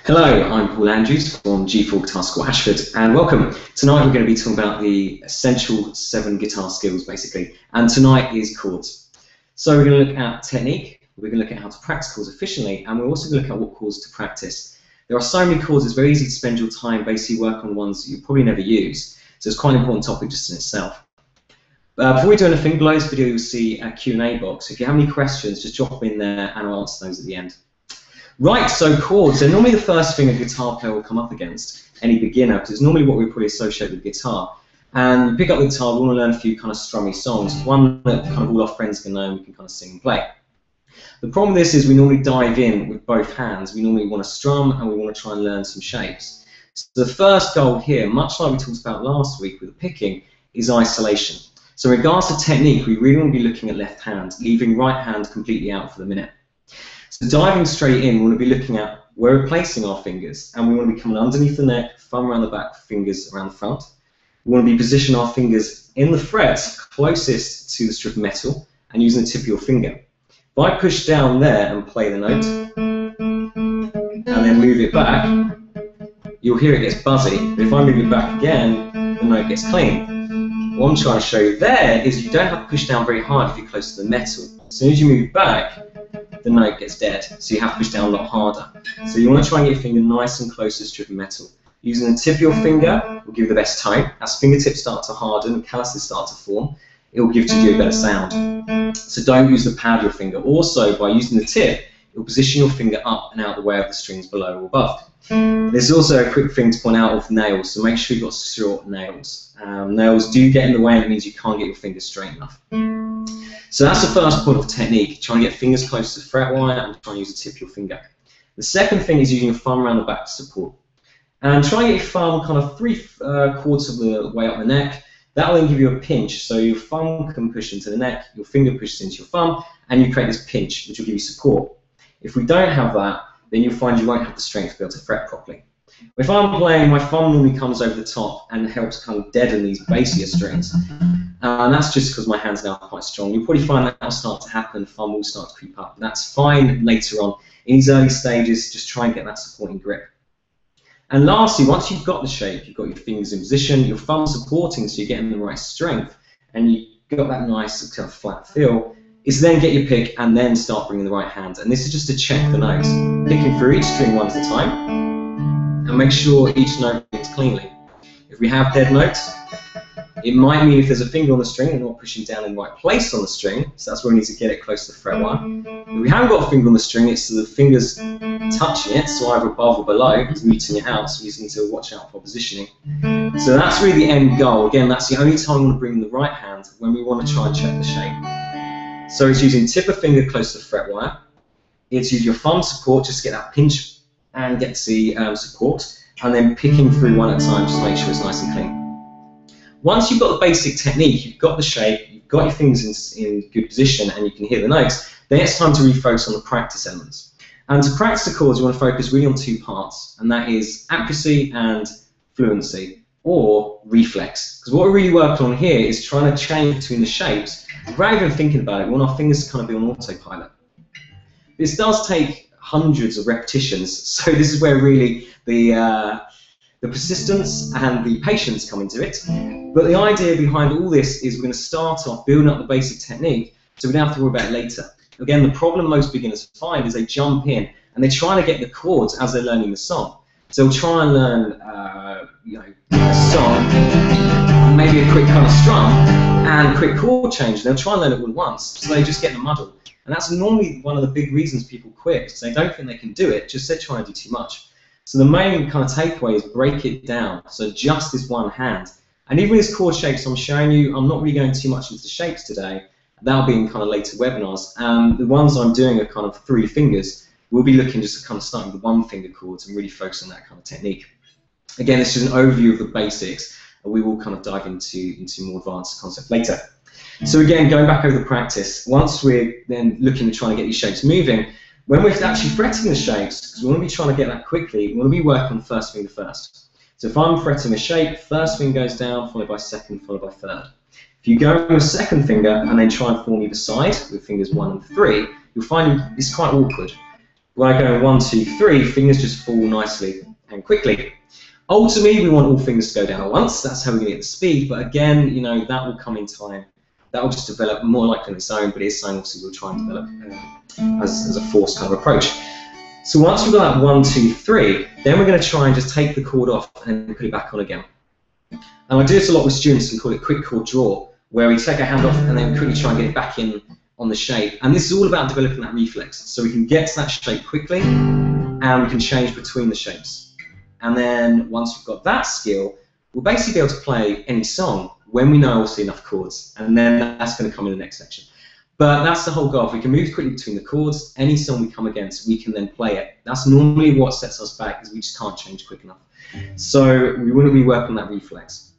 Hello, I'm Paul Andrews from G4 Guitar School Ashford, and welcome. Tonight we're going to be talking about the essential 7 guitar skills, basically, and tonight is chords. So we're going to look at technique, we're going to look at how to practice chords efficiently, and we're also going to look at what chords to practice. There are so many chords, it's very easy to spend your time basically working on ones that you probably never use, so it's quite an important topic just in itself. Before we do anything, below this video you'll see a Q&A box. If you have any questions, just drop them in there and I'll answer those at the end. Right, so chords, they're normally the first thing a guitar player will come up against, any beginner, because it's normally what we probably associate with guitar. And you pick up the guitar, we want to learn a few kind of strummy songs, one that kind of all our friends can know and we can kind of sing and play. The problem with this is we normally dive in with both hands. We normally want to strum and we want to try and learn some shapes. So the first goal here, much like we talked about last week with the picking, is isolation. So in regards to technique, we really want to be looking at left hand, leaving right hand completely out for the minute. So diving straight in, we want to be looking at where we're placing our fingers, and we want to be coming underneath the neck, thumb around the back, fingers around the front. We want to be positioning our fingers in the frets closest to the strip of metal and using the tip of your finger. If I push down there and play the note, and then move it back, you'll hear it gets buzzy, but if I move it back again, the note gets clean. What I'm trying to show you there is you don't have to push down very hard if you're close to the metal. As soon as you move back, the note gets dead, so you have to push down a lot harder. So you want to try and get your finger nice and close to the strip of metal. Using the tip of your finger will give you the best tone. As fingertips start to harden and calluses start to form, it will give you a better sound. So don't use the pad of your finger. Also, by using the tip, it will position your finger up and out of the way of the strings below or above. There's also a quick thing to point out of nails, so make sure you've got short nails. Nails do get in the way and it means you can't get your fingers straight enough. So that's the first point of technique, trying to get fingers close to the fret wire and try and use the tip of your finger. The second thing is using your thumb around the back to support. And try and get your thumb kind of 3/4 of the way up the neck. That will then give you a pinch, so your thumb can push into the neck, your finger pushes into your thumb, and you create this pinch, which will give you support. If we don't have that, then you'll find you won't have the strength to be able to fret properly. If I'm playing, my thumb normally comes over the top and helps kind of deaden these bassier strings. And that's just because my hand's now quite strong. You'll probably find that will start to happen, thumb will start to creep up. That's fine later on. In these early stages, just try and get that supporting grip. And lastly, once you've got the shape, you've got your fingers in position, your thumb supporting so you're getting the right strength, and you've got that nice kind of flat feel, is then get your pick and then start bringing the right hand. And this is just to check the notes. Picking through each string one at a time, and make sure each note hits cleanly. If we have dead notes, it might mean if there's a finger on the string, we're not pushing down in the right place on the string, so that's where we need to get it close to the fret wire. If we haven't got a finger on the string, it's so the finger's touching it, so either above or below, it's muting it out, so we just need to watch out for positioning. So that's really the end goal. Again, that's the only time we want to bring in the right hand, when we want to try and check the shape. So it's using tip of finger close to the fret wire, it's using your thumb support, just to get that pinch and get the support, and then picking through one at a time just to make sure it's nice and clean. Once you've got the basic technique, you've got the shape, you've got your fingers in good position and you can hear the notes, then it's time to refocus on the practice elements. And to practice the chords, you want to focus really on 2 parts, and that is accuracy and fluency, or reflex. Because what we're really working on here is trying to change between the shapes. Rather than thinking about it, we want our fingers to kind of be on autopilot. This does take hundreds of repetitions, so this is where really the persistence and the patience come into it. But the idea behind all this is we're going to start off building up the basic technique so we don't have to worry about it later. Again, the problem most beginners find is they jump in and they're trying to get the chords as they're learning the song. So they'll try and learn a song, maybe a quick kind of strum and quick chord change, and they'll try and learn it all at once, so they just get in a muddle. And that's normally one of the big reasons people quit, because they don't think they can do it, just they're trying to do too much. So the main kind of takeaway is break it down, so just this one hand. And even these chord shapes I'm showing you, I'm not really going too much into the shapes today. That'll be in kind of later webinars. The ones I'm doing are kind of 3 fingers. We'll be looking just to kind of start with the 1 finger chords and really focus on that kind of technique. Again, this is an overview of the basics, and we will kind of dive into more advanced concepts later. So again, going back over the practice, once we're then looking at trying to get these shapes moving, when we're actually fretting the shapes, because we want to be trying to get that quickly, we want to be working on first finger first. So if I'm fretting a shape, first finger goes down, followed by second, followed by third. If you go with a second finger and then try and form either side with fingers 1 and 3, you'll find it's quite awkward. When I go 1, 2, 3, fingers just fall nicely and quickly. Ultimately, we want all fingers to go down at once. That's how we're going to get the speed. But again, you know, that will come in time. That will just develop more likely on its own, but it is something obviously we'll try and develop as a forced kind of approach. So once we've got that 1, 2, 3, then we're going to try and just take the chord off and then put it back on again. And I do this a lot with students. We call it quick chord draw, where we take our hand off and then quickly try and get it back in on the shape. And this is all about developing that reflex. So we can get to that shape quickly and we can change between the shapes. And then once we've got that skill, we'll basically be able to play any song when we know obviously enough chords. And then that's going to come in the next section. But that's the whole goal. If we can move quickly between the chords, any song we come against, we can then play it. That's normally what sets us back, is we just can't change quick enough. So we wouldn't be working on that reflex.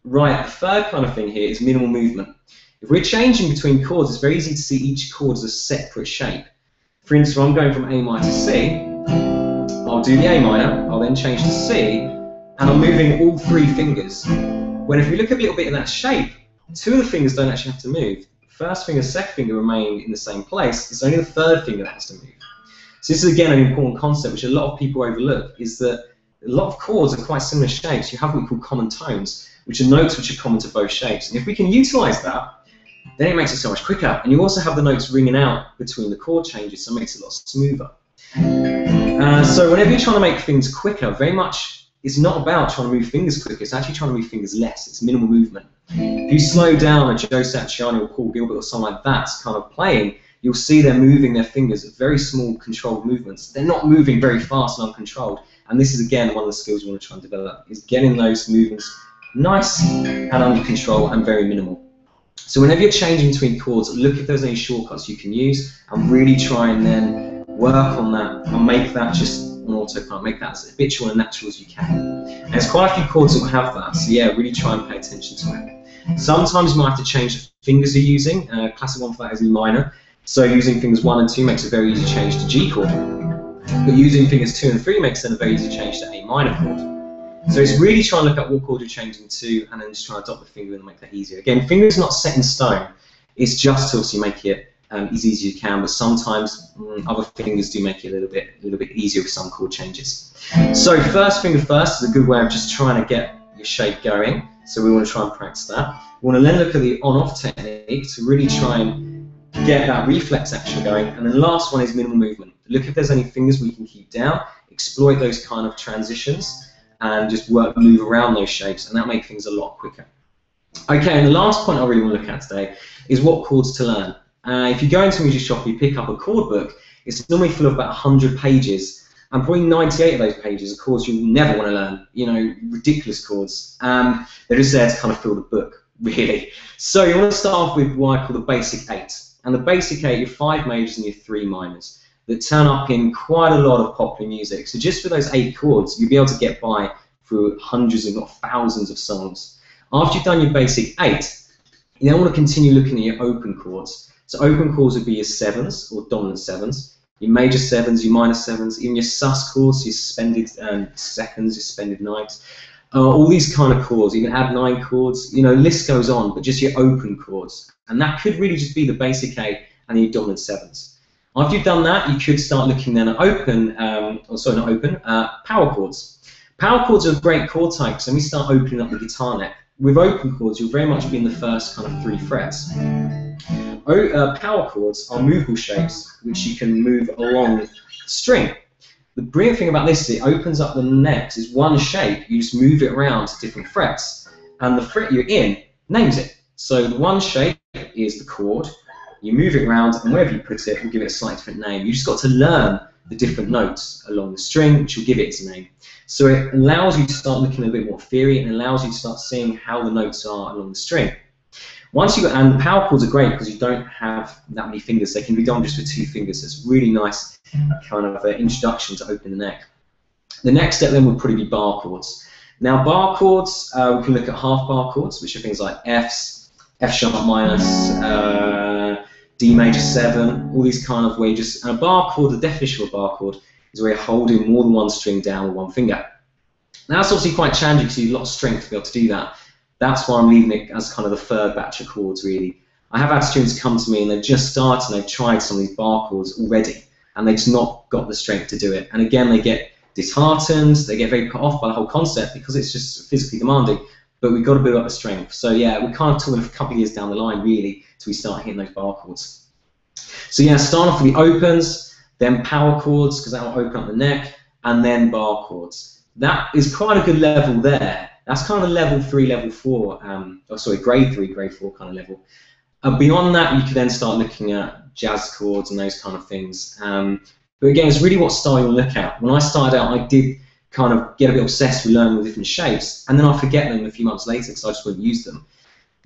Right, the third kind of thing here is minimal movement. If we're changing between chords, it's very easy to see each chord as a separate shape. For instance, if I'm going from A minor to C, I'll do the A minor, I'll then change to C, and I'm moving all 3 fingers. When if you look at a little bit of that shape, 2 of the fingers don't actually have to move. First finger, second finger remain in the same place. It's only the third finger that has to move. So this is again an important concept which a lot of people overlook, is that a lot of chords are quite similar shapes. You have what we call common tones, which are notes which are common to both shapes. And if we can utilize that, then it makes it so much quicker. And you also have the notes ringing out between the chord changes, so it makes it a lot smoother. So whenever you're trying to make things quicker, very much it's not about trying to move fingers quicker, it's actually trying to move fingers less. It's minimal movement. If you slow down a Joe Satriani or Paul Gilbert or someone like that kind of playing, you'll see they're moving their fingers at very small controlled movements. They're not moving very fast and uncontrolled. And this is again one of the skills you want to try and develop, is getting those movements nice and under control and very minimal. So whenever you're changing between chords, look if there's any shortcuts you can use and really try and then work on that and make that just an autopilot, make that as habitual and natural as you can. And there's quite a few chords that will have that, so yeah, really try and pay attention to it. Sometimes you might have to change the fingers you're using. A classic one for that is E minor. So using fingers 1 and 2 makes a very easy change to G chord. But using fingers 2 and 3 makes then a very easy change to A minor chord. So it's really trying to look at what chord you're changing to and then just try to adopt the finger and make that easier. Again, finger's not set in stone. It's just to obviously make it as easy as you can, but sometimes other fingers do make it a little bit easier with some chord changes. So first finger first is a good way of just trying to get your shape going. So we want to try and practice that. We want to then look at the on-off technique to really try and get that reflex action going. And then the last one is minimal movement. Look if there's any fingers we can keep down, exploit those kind of transitions, and just move around those shapes, and that makes things a lot quicker. Okay, and the last point I really want to look at today is what chords to learn. If you go into a music shop and you pick up a chord book, it's normally full of about 100 pages, and probably 98 of those pages are chords you never want to learn, you know, ridiculous chords. They're just there to kind of fill the book, really. So you want to start off with what I call the basic 8. And the basic 8, your 5 majors and your 3 minors, that turn up in quite a lot of popular music. So just for those 8 chords, you'll be able to get by through hundreds, if not thousands of songs. After you've done your basic 8, you then want to continue looking at your open chords. So open chords would be your 7s, or dominant 7s, your major 7s, your minor 7s, even your sus chords, your suspended seconds, your suspended ninths. All these kind of chords, you can add 9 chords, you know, list goes on, but just your open chords. And that could really just be the basic 8 and your dominant 7s. After you've done that, you could start looking then at power chords. Power chords are a great chord type, so when we start opening up the guitar neck. With open chords, you'll very much be in the first kind of 3 frets. Power chords are movable shapes, which you can move along the string. The brilliant thing about this is it opens up the necks. It's one shape, you just move it around to different frets, and the fret you're in names it. So the one shape is the chord, you move it around, and wherever you put it, we'll give it a slightly different name. You just got to learn the different notes along the string, which will give it its name. So it allows you to start looking a bit more theory, and allows you to start seeing how the notes are along the string. Once you and the power chords are great because you don't have that many fingers. They can be done just with 2 fingers. So it's a really nice kind of introduction to open the neck. The next step then would probably be bar chords. Now bar chords, we can look at half bar chords, which are things like Fs, F sharp minus, D major 7, all these kind of wages. And a bar chord, the definition of a bar chord, is where you're holding more than one string down with one finger. Now that's obviously quite challenging because you need a lot of strength to be able to do that. That's why I'm leaving it as kind of the third batch of chords, really. I have had students come to me and they've just started and they've tried some of these bar chords already, and they've just not got the strength to do it. And again, they get disheartened, they get very put off by the whole concept because it's just physically demanding, but we've got to build up the strength. So yeah, we're kind of talking a couple of years down the line, really, till we start hitting those bar chords. So yeah, start off with the opens, then power chords, because that will open up the neck, and then bar chords. That is quite a good level there. That's kind of level 3, level 4, grade 3, grade 4 kind of level. Beyond that, you can then start looking at jazz chords and those kind of things. But again, it's really what style you look at. When I started out, I did kind of get a bit obsessed with learning the different shapes, and then I forget them a few months later because I just wouldn't use them.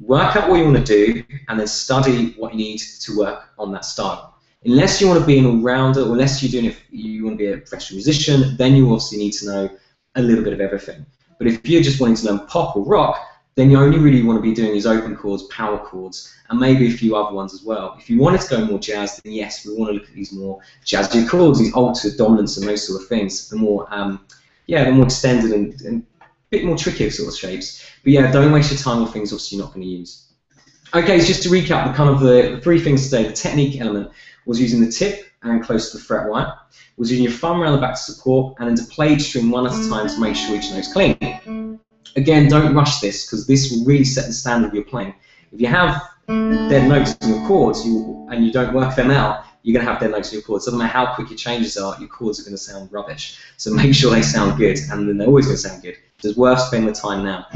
Work out what you want to do, and then study what you need to work on that style. Unless you want to be an all-rounder, or unless you're doing it, you want to be a professional musician, then you obviously need to know a little bit of everything. But if you're just wanting to learn pop or rock, then you only really want to be doing these open chords, power chords, and maybe a few other ones as well. If you wanted to go more jazz, then yes, we want to look at these more jazzy chords, these altered dominants and those sort of things, the more, the more extended and a bit more trickier sort of shapes. But yeah, don't waste your time on things obviously you're not going to use. Okay, so just to recap the kind of the 3 things today. The technique element was using the tip and close to the fret wire, was using your thumb around the back to support, and then to play each string one at a time to make sure each note's clean. Again, don't rush this, because this will really set the standard of your playing. If you have dead notes in your chords and you don't work them out, you're going to have dead notes in your chords. So no matter how quick your changes are, your chords are going to sound rubbish. So make sure they sound good, and then they're always going to sound good. It's worth spending the time now.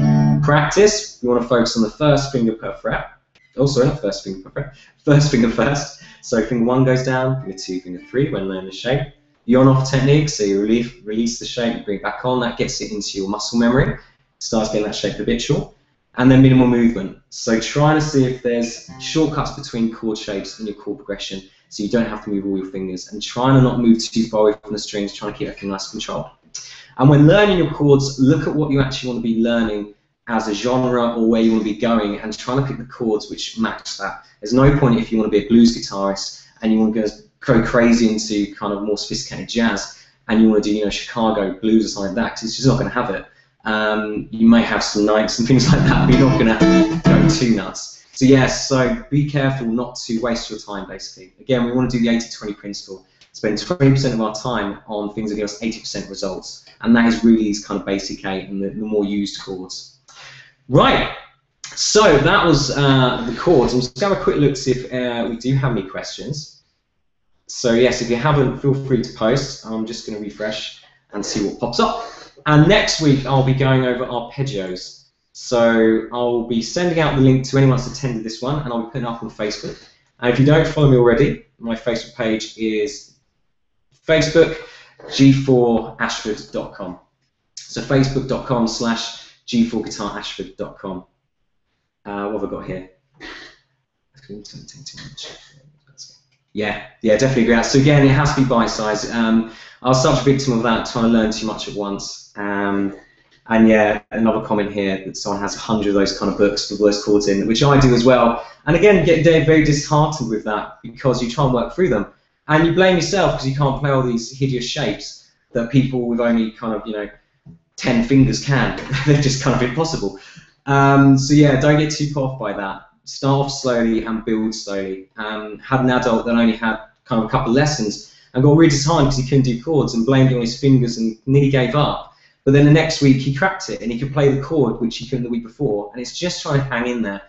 Practice, you want to focus on the first finger per fret. Oh, sorry, not first finger per fret. First finger first. So finger 1 goes down, finger 2, finger 3 when learning the shape. The on-off technique, so you release the shape, you bring it back on, that gets it into your muscle memory, starts getting that shape habitual. And then minimal movement. So trying to see if there's shortcuts between chord shapes in your chord progression, so you don't have to move all your fingers, and trying to not move too far away from the strings, trying to keep everything nice and controlled. And when learning your chords, look at what you actually want to be learning as a genre or where you want to be going, and trying to pick the chords which match that. There's no point if you want to be a blues guitarist and you want to go crazy into kind of more sophisticated jazz, and you want to do Chicago blues or something like that, because it's just not going to have it. You may have some nights and things like that, but you're not going to go too nuts. So yes, so be careful not to waste your time, basically. Again, we want to do the 80-20 principle. Spend 20% of our time on things that give us 80% results. And that is really these kind of basic 8 and the more used chords. Right, so that was the chords. I'm just going to have a quick look to see if we do have any questions. So yes, if you haven't, feel free to post. I'm just going to refresh and see what pops up. And next week, I'll be going over arpeggios. So I'll be sending out the link to anyone that's attended this one, and I'll be putting it up on Facebook. And if you don't follow me already, my Facebook page is Facebook g4ashford.com. So facebook.com/g4guitarashford.com. What have I got here? Yeah, definitely agree. So again, it has to be bite-sized. I was such a victim of that, trying to learn too much at once. And yeah, another comment here that someone has 100 of those kind of books with those chords in, which I do as well. And again, get very disheartened with that, because you try and work through them, and you blame yourself because you can't play all these hideous shapes that people with only kind of 10 fingers can. They're just kind of impossible. So yeah, don't get too put off by that. Start off slowly and build slowly. Had an adult that only had kind of a couple of lessons and got really disheartened because he couldn't do chords and blamed it on his fingers and nearly gave up. But then the next week he cracked it and he could play the chord which he couldn't the week before, and it's just trying to hang in there.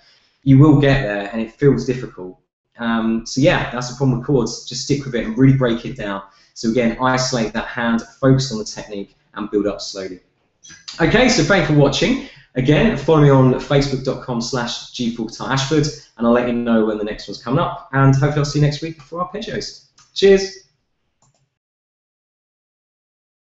You will get there, and it feels difficult. So yeah, that's the problem with chords. Just stick with it and really break it down. So again, isolate that hand, focus on the technique, and build up slowly. Okay, so thanks for watching. Again, follow me on facebook.com/g4guitarashford, and I'll let you know when the next one's coming up. And hopefully I'll see you next week for arpeggios. Cheers.